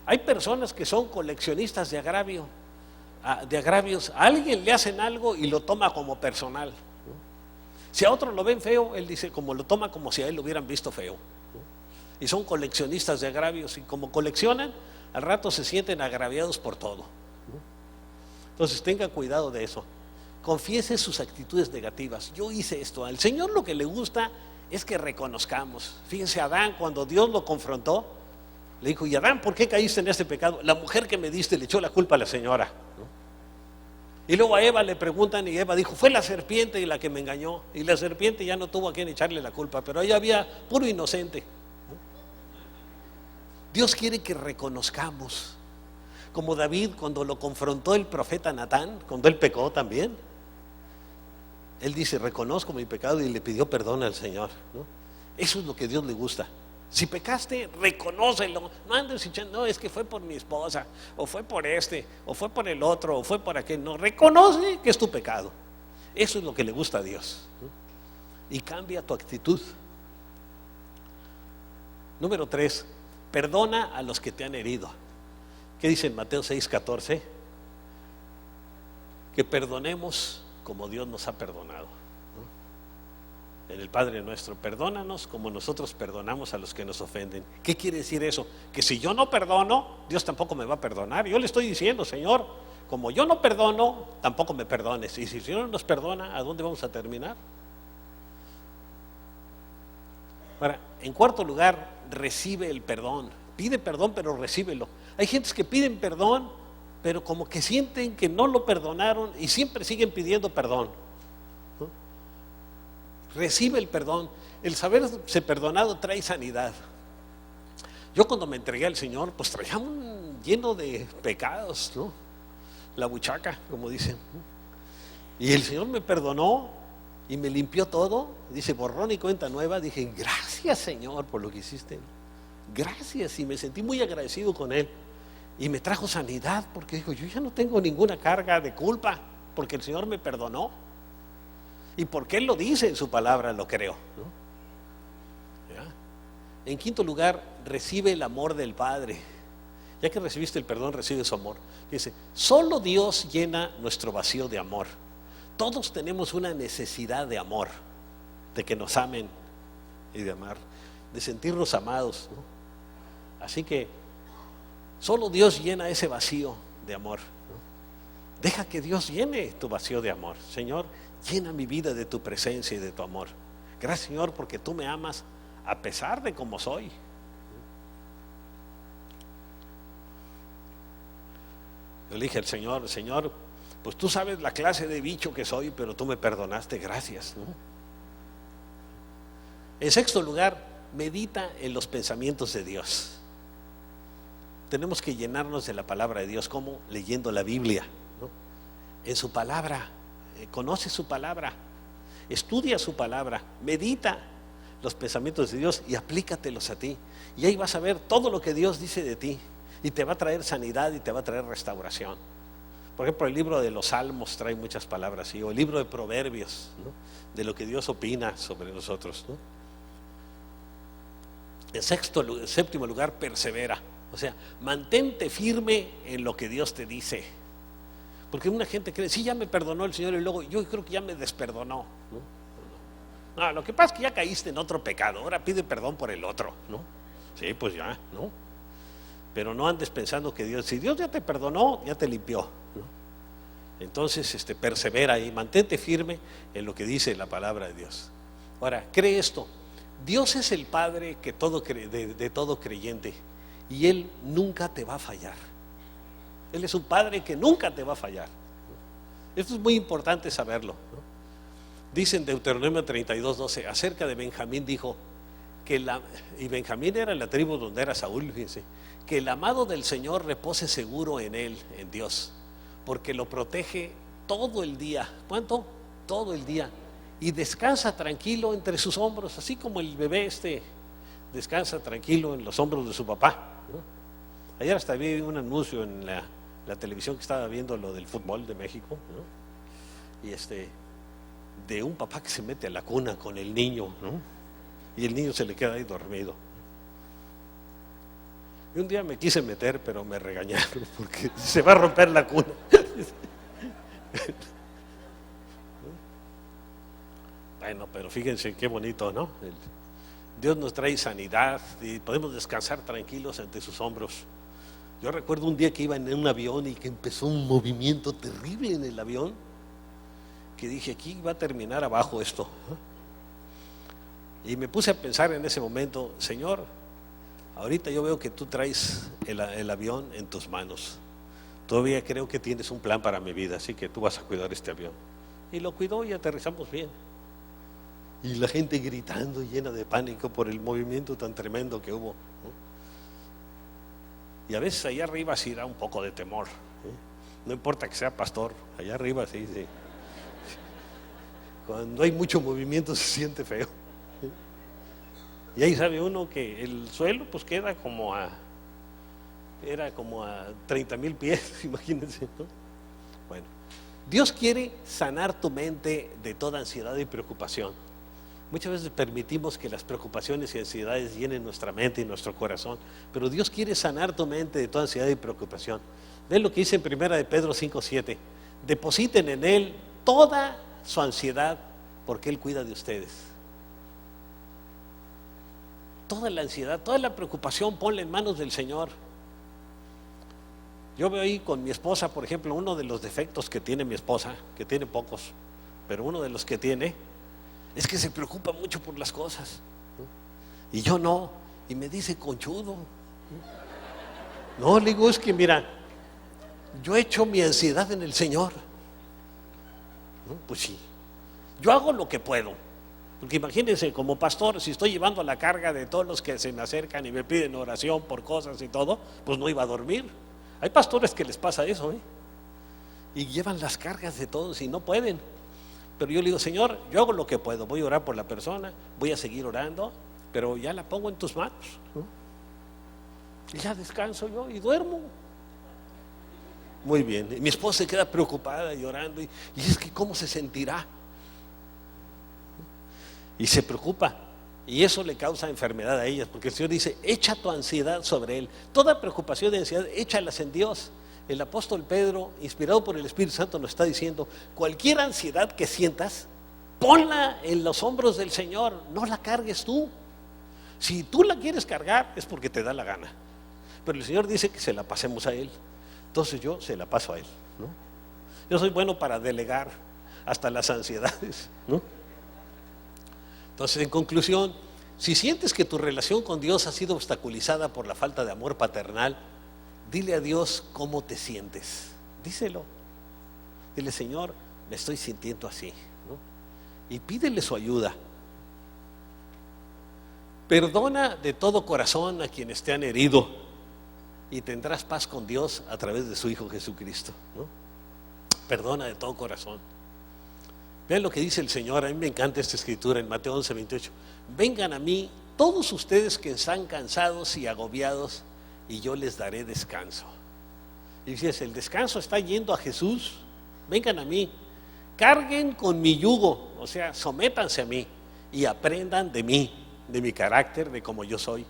Hay personas que son coleccionistas de agravios. A alguien le hacen algo y lo toma como personal, ¿no? Si a otro lo ven feo, él dice, como lo toma como si a él lo hubieran visto feo, ¿no? Y son coleccionistas de agravios, y como coleccionan, al rato se sienten agraviados por todo, ¿no? Entonces tenga cuidado de eso. Confiese sus actitudes negativas. Yo hice esto. Al Señor lo que le gusta es que reconozcamos. Fíjense, Adán, cuando Dios lo confrontó, le dijo, y Adán, ¿por qué caíste en este pecado? La mujer que me diste le echó la culpa a la señora, ¿no? Y luego a Eva le preguntan, y Eva dijo, fue la serpiente la que me engañó. Y la serpiente ya no tuvo a quien echarle la culpa, pero ahí había puro inocente, ¿no? Dios quiere que reconozcamos, como David cuando lo confrontó el profeta Natán, cuando él pecó también. Él dice, reconozco mi pecado, y le pidió perdón al Señor, ¿no? Eso es lo que Dios le gusta. Si pecaste, reconócelo. No andes diciendo, no, es que fue por mi esposa, o fue por o fue por el otro, o fue por aquel. No, reconoce que es tu pecado. Eso es lo que le gusta a Dios, ¿no? Y cambia tu actitud. Número 3, perdona a los que te han herido. ¿Qué dice en Mateo 6:14? Que perdonemos como Dios nos ha perdonado, ¿no? En el Padre Nuestro, perdónanos como nosotros perdonamos a los que nos ofenden. ¿Qué quiere decir eso? Que si yo no perdono, Dios tampoco me va a perdonar. Yo le estoy diciendo, Señor, como yo no perdono, tampoco me perdones. Y si el Señor nos perdona, ¿a dónde vamos a terminar? Ahora, en cuarto lugar, recibe el perdón. Pide perdón, pero recíbelo. Hay gentes que piden perdón, pero como que sienten que no lo perdonaron y siempre siguen pidiendo perdón, ¿no? Recibe el perdón. El saberse perdonado trae sanidad. Yo cuando me entregué al Señor, pues traía lleno de pecados, ¿no? La buchaca, como dicen, ¿no? Y el Señor me perdonó y me limpió todo. Dice, borrón y cuenta nueva. Dije, gracias, Señor, por lo que hiciste. Gracias, y me sentí muy agradecido con Él. Y me trajo sanidad, porque dijo, yo ya no tengo ninguna carga de culpa, porque el Señor me perdonó. Y porque Él lo dice en su palabra, lo creo, ¿no? ¿Ya? En quinto lugar, recibe el amor del Padre. Ya que recibiste el perdón, recibe su amor. Dice, solo Dios llena nuestro vacío de amor. Todos tenemos una necesidad de amor, de que nos amen y de amar, de sentirnos amados, ¿no? Así que solo Dios llena ese vacío de amor, ¿no? Deja que Dios llene tu vacío de amor. Señor, llena mi vida de tu presencia y de tu amor. Gracias, Señor, porque tú me amas a pesar de cómo soy. Yo le dije al Señor, Señor, pues tú sabes la clase de bicho que soy, pero tú me perdonaste, gracias, ¿no? En sexto lugar, medita en los pensamientos de Dios. Tenemos que llenarnos de la palabra de Dios, como leyendo la Biblia, ¿no? En su palabra, conoce su palabra, estudia su palabra, medita los pensamientos de Dios y aplícatelos a ti. Y ahí vas a ver todo lo que Dios dice de ti. Y te va a traer sanidad y te va a traer restauración. Por ejemplo, el libro de los Salmos trae muchas palabras, ¿sí? O el libro de Proverbios, ¿no? De lo que Dios opina sobre nosotros, ¿no? En séptimo lugar, persevera. O sea, mantente firme en lo que Dios te dice. Porque una gente cree, sí, ya me perdonó el Señor y luego yo creo que ya me desperdonó, ¿no? No, lo que pasa es que ya caíste en otro pecado, ahora pide perdón por el otro, ¿no? Sí, pues ya, ¿no? Pero no andes pensando que Dios, si Dios ya te perdonó, ya te limpió, ¿no? Entonces, persevera y mantente firme en lo que dice la palabra de Dios. Ahora, cree esto: Dios es el Padre que de todo creyente, y Él nunca te va a fallar. Él es un Padre que nunca te va a fallar, ¿no? Esto es muy importante saberlo, ¿no? Dice en Deuteronomio 32:12, acerca de Benjamín dijo, y Benjamín era la tribu donde era Saúl, fíjense, que el amado del Señor repose seguro en él, en Dios, porque lo protege todo el día. ¿Cuánto? Todo el día. Y descansa tranquilo entre sus hombros, así como el bebé descansa tranquilo en los hombros de su papá, ¿no? Ayer hasta vi un anuncio en la televisión que estaba viendo lo del fútbol de México, ¿no? Y de un papá que se mete a la cuna con el niño, ¿no? Y el niño se le queda ahí dormido. Y un día me quise meter, pero me regañaron porque se va a romper la cuna. Bueno, pero fíjense qué bonito, ¿no? Dios nos trae sanidad y podemos descansar tranquilos ante sus hombros. Yo recuerdo un día que iba en un avión y que empezó un movimiento terrible en el avión, que dije, aquí va a terminar abajo esto, ¿no? Y me puse a pensar en ese momento, Señor, ahorita yo veo que tú traes el avión en tus manos. Todavía creo que tienes un plan para mi vida, así que tú vas a cuidar este avión. Y lo cuidó y aterrizamos bien. Y la gente gritando, llena de pánico por el movimiento tan tremendo que hubo, ¿no? Y a veces allá arriba sí da un poco de temor, ¿eh? No importa que sea pastor, allá arriba sí. Cuando hay mucho movimiento se siente feo, ¿eh? Y ahí sabe uno que el suelo pues queda era como a 30,000 pies, imagínense, ¿no? Bueno, Dios quiere sanar tu mente de toda ansiedad y preocupación. Muchas veces permitimos que las preocupaciones y ansiedades llenen nuestra mente y nuestro corazón, pero Dios quiere sanar tu mente de toda ansiedad y preocupación. Ven lo que dice en 1 de Pedro 5:7, depositen en Él toda su ansiedad porque Él cuida de ustedes. Toda la ansiedad, toda la preocupación, ponla en manos del Señor. Yo veo ahí con mi esposa, por ejemplo, uno de los defectos que tiene mi esposa, que tiene pocos, pero uno de los que tiene es que se preocupa mucho por las cosas, ¿no? Y yo no, y me dice conchudo, ¿no? No, le digo, es que mira, yo he hecho mi ansiedad en el Señor, ¿no? Pues sí, yo hago lo que puedo, porque imagínense, como pastor, si estoy llevando la carga de todos los que se me acercan y me piden oración por cosas y todo, pues no iba a dormir. Hay pastores que les pasa eso, ¿eh? Y llevan las cargas de todos y no pueden. Pero yo le digo, Señor, yo hago lo que puedo, voy a orar por la persona, voy a seguir orando, pero ya la pongo en tus manos, ¿no? Y ya descanso yo y duermo. Muy bien, y mi esposa se queda preocupada y llorando, y es que ¿cómo se sentirá? Y se preocupa. Y eso le causa enfermedad a ellas, porque el Señor dice, echa tu ansiedad sobre Él. Toda preocupación y ansiedad, échalas en Dios. El apóstol Pedro, inspirado por el Espíritu Santo, nos está diciendo, cualquier ansiedad que sientas, ponla en los hombros del Señor, no la cargues tú. Si tú la quieres cargar, es porque te da la gana. Pero el Señor dice que se la pasemos a Él. Entonces yo se la paso a Él, ¿no? Yo soy bueno para delegar hasta las ansiedades, ¿no? Entonces, en conclusión, si sientes que tu relación con Dios ha sido obstaculizada por la falta de amor paternal, dile a Dios cómo te sientes. Díselo. Dile, Señor, me estoy sintiendo así, ¿no? Y pídele su ayuda. Perdona de todo corazón a quienes te han herido y tendrás paz con Dios a través de su Hijo Jesucristo, ¿no? Perdona de todo corazón. Vean lo que dice el Señor, a mí me encanta esta escritura en Mateo 11:28. Vengan a mí todos ustedes que están cansados y agobiados y yo les daré descanso. Y fíjense, el descanso está yendo a Jesús. Vengan a mí, carguen con mi yugo, o sea, sométanse a mí y aprendan de mí, de mi carácter, de cómo yo soy.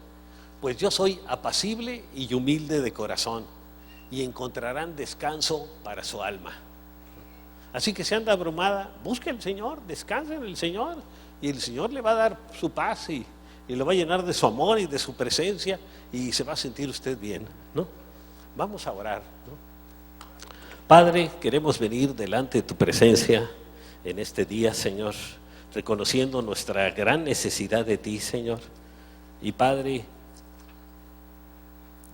Pues yo soy apacible y humilde de corazón y encontrarán descanso para su alma. Así que si anda abrumada, busque al Señor, descanse en el Señor y el Señor le va a dar su paz y lo va a llenar de su amor y de su presencia y se va a sentir usted bien, ¿no? Vamos a orar, ¿no? Padre, queremos venir delante de tu presencia en este día, Señor, reconociendo nuestra gran necesidad de ti, Señor. Y Padre,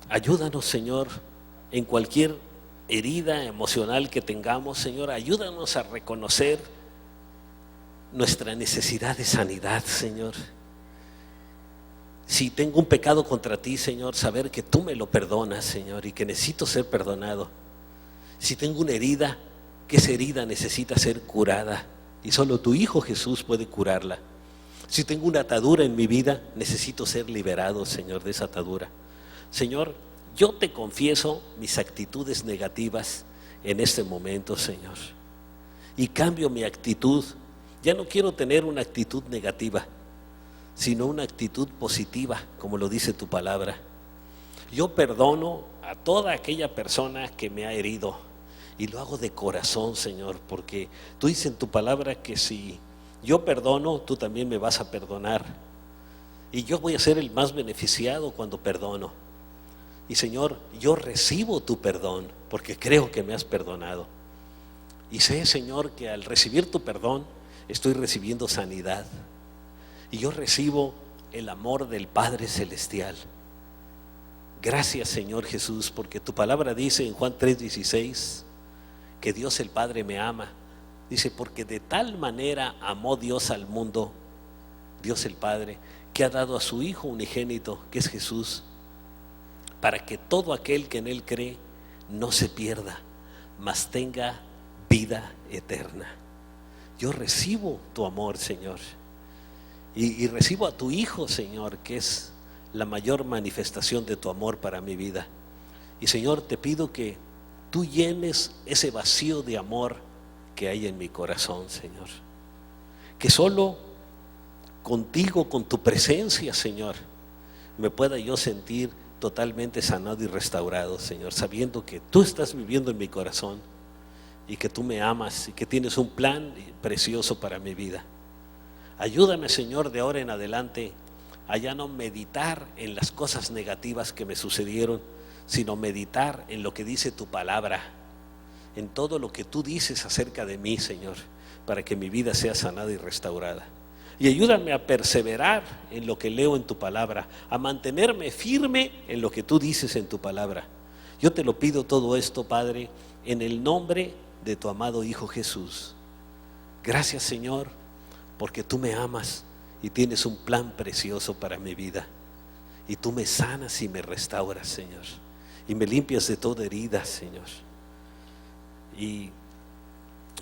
ayúdanos, Señor, en cualquier herida emocional que tengamos, Señor, ayúdanos a reconocer nuestra necesidad de sanidad, Señor. Si tengo un pecado contra ti, Señor, saber que tú me lo perdonas, Señor, y que necesito ser perdonado. Si tengo una herida, que esa herida necesita ser curada y solo tu Hijo Jesús puede curarla. Si tengo una atadura en mi vida, necesito ser liberado, Señor, de esa atadura. Señor, yo te confieso mis actitudes negativas en este momento, Señor, y cambio mi actitud. Ya no quiero tener una actitud negativa, sino una actitud positiva, como lo dice tu palabra. Yo perdono a toda aquella persona que me ha herido y lo hago de corazón, Señor, porque tú dices en tu palabra que si yo perdono, tú también me vas a perdonar y yo voy a ser el más beneficiado cuando perdono. Y Señor, yo recibo tu perdón porque creo que me has perdonado. Y sé, Señor, que al recibir tu perdón estoy recibiendo sanidad. Y yo recibo el amor del Padre Celestial. Gracias, Señor Jesús, porque tu palabra dice en Juan 3:16 que Dios el Padre me ama. Dice, porque de tal manera amó Dios al mundo, Dios el Padre, que ha dado a su Hijo unigénito, que es Jesús, para que todo aquel que en Él cree no se pierda, mas tenga vida eterna. Yo recibo tu amor, Señor, y recibo a tu Hijo, Señor, que es la mayor manifestación de tu amor para mi vida. Y Señor, te pido que tú llenes ese vacío de amor que hay en mi corazón, Señor. Que solo contigo, con tu presencia, Señor, me pueda yo sentir totalmente sanado y restaurado, Señor, sabiendo que tú estás viviendo en mi corazón y que tú me amas y que tienes un plan precioso para mi vida. Ayúdame, Señor, de ahora en adelante a ya no meditar en las cosas negativas que me sucedieron, sino meditar en lo que dice tu palabra, en todo lo que tú dices acerca de mí, Señor, para que mi vida sea sanada y restaurada. Y ayúdame a perseverar en lo que leo en tu palabra, a mantenerme firme en lo que tú dices en tu palabra. Yo te lo pido todo esto, Padre, en el nombre de tu amado Hijo Jesús. Gracias, Señor, porque tú me amas y tienes un plan precioso para mi vida. Y tú me sanas y me restauras, Señor, y me limpias de toda herida, Señor. Y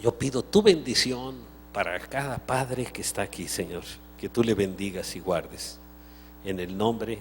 yo pido tu bendición para cada padre que está aquí, Señor, que tú le bendigas y guardes, en el nombre